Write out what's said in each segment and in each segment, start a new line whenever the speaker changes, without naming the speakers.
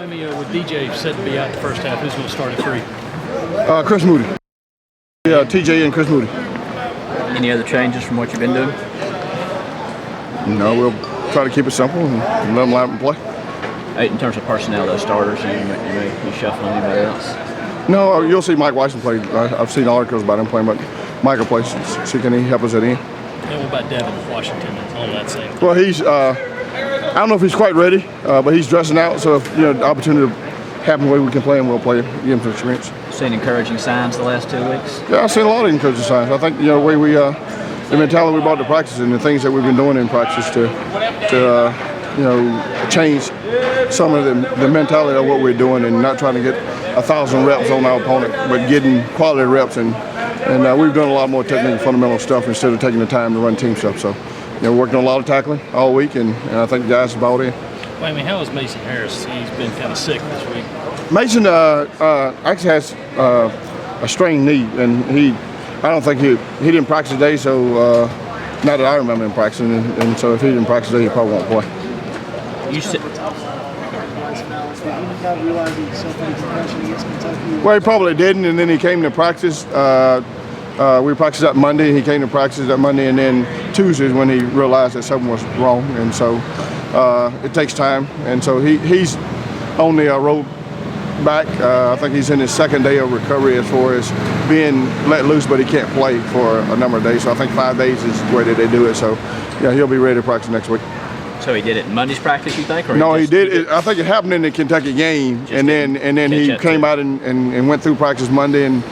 With DJ said to be out the first half, who's going to start at 3?
Chris Moody. Yeah, TJ and Chris Moody.
Any other changes from what you've been doing?
No, we'll try to keep it simple and let them out and play.
In terms of personnel, those starters, you may be shuffling anybody else?
No, you'll see Mike Weissman play. I've seen articles about him playing, but Michael plays. So can he help us at the end?
And what about Devin Washington on that same?
Well, he's I don't know if he's quite ready, but he's dressing out. So if the opportunity happens the way we can play him, we'll play him, give him some experience.
Seen encouraging signs the last 2 weeks?
Yeah, I've seen a lot of encouraging signs. I think the way we the mentality we brought to practice and the things that we've been doing in practice to change some of the mentality of what we're doing and not trying to get 1,000 reps on our opponent, but getting quality reps and we've done a lot more technical fundamental stuff instead of taking the time to run team stuff. So working on a lot of tackling all week and I think the guys have bought in.
Well, how is Mason Harris? He's been kind of sick this week.
Mason actually has a strained knee, and I don't think he didn't practice today, so not that I remember him practicing, and so if he didn't practice today, he probably won't play. Well, he probably didn't, and then he came to practice. We practiced that Monday, and he came to practice that Monday, and then Tuesday is when he realized that something was wrong, and so it takes time, and so he's on the road back. I think he's in his second day of recovery as far as being let loose, but he can't play for a number of days. So I think 5 days is the way that they do it. So yeah, he'll be ready to practice next week.
So he did it in Monday's practice, you think? Or
no, he did. I think it happened in the Kentucky game, and then he came out and went through practice Monday, and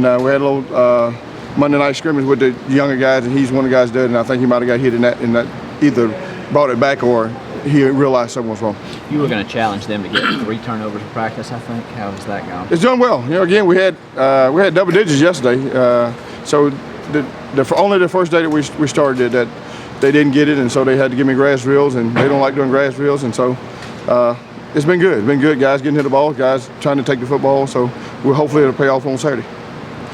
we had a little Monday night scrimmage with the younger guys, and he's one of the guys that did, and I think he might have got hit in that either brought it back or he realized something was wrong.
You were going to challenge them to get 3 turnovers in practice, I think. How was that going?
It's doing well. Again, we had double digits yesterday. So only the first day that we started that they didn't get it, and so they had to give me grass drills, and they don't like doing grass drills, and so it's been good. It's been good. Guys getting hit the ball, guys trying to take the football. So we're hopefully it'll pay off on Saturday.
Do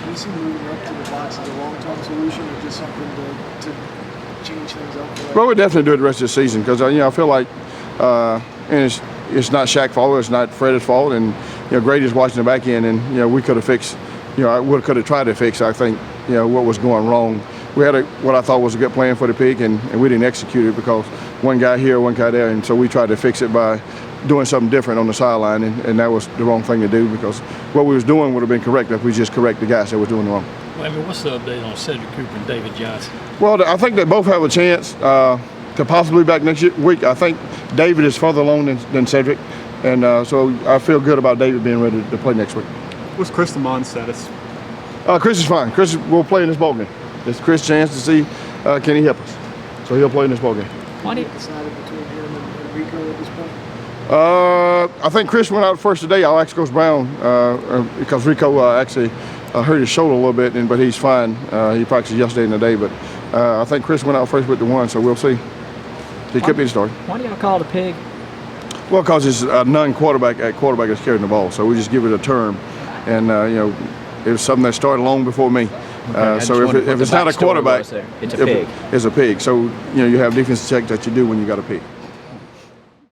you see moving up to the box as a long-term solution, or just something to change things up?
Well, we'll definitely do it the rest of the season because I feel like and it's not Shaq's fault, it's not Fred's fault, and Grady's watching the back end, and we could have fixed, I could have tried to fix, I think, what was going wrong. We had what I thought was a good plan for the pick, and we didn't execute it because one guy here, one guy there, and so we tried to fix it by doing something different on the sideline, and that was the wrong thing to do because what we was doing would have been correct if we just correct the guys that was doing wrong.
Well, what's the update on Cedric Cooper and David Johnson?
Well, I think they both have a chance to possibly be back next week. I think David is further along than Cedric, and so I feel good about David being ready to play next week.
What's Chris Lamont's status?
Chris is fine. Chris will play in this ball game. It's Chris' chance to see can he help us. So he'll play in this ball game.
Why did you decide between him and Rico at this point?
I think Chris went out first today. I'll ask Coach Brown because Rico actually hurt his shoulder a little bit, but he's fine. He practiced yesterday and today, but I think Chris went out first with the 1, so we'll see. He could be the starter.
Why do y'all call it a pig?
Well, because it's a non-quarterback that's carrying the ball, so we just give it a term, and it was something that started long before me. So if it's not a quarterback,
it's a pig.
It's a pig. So you have defensive check that you do when you got a pig.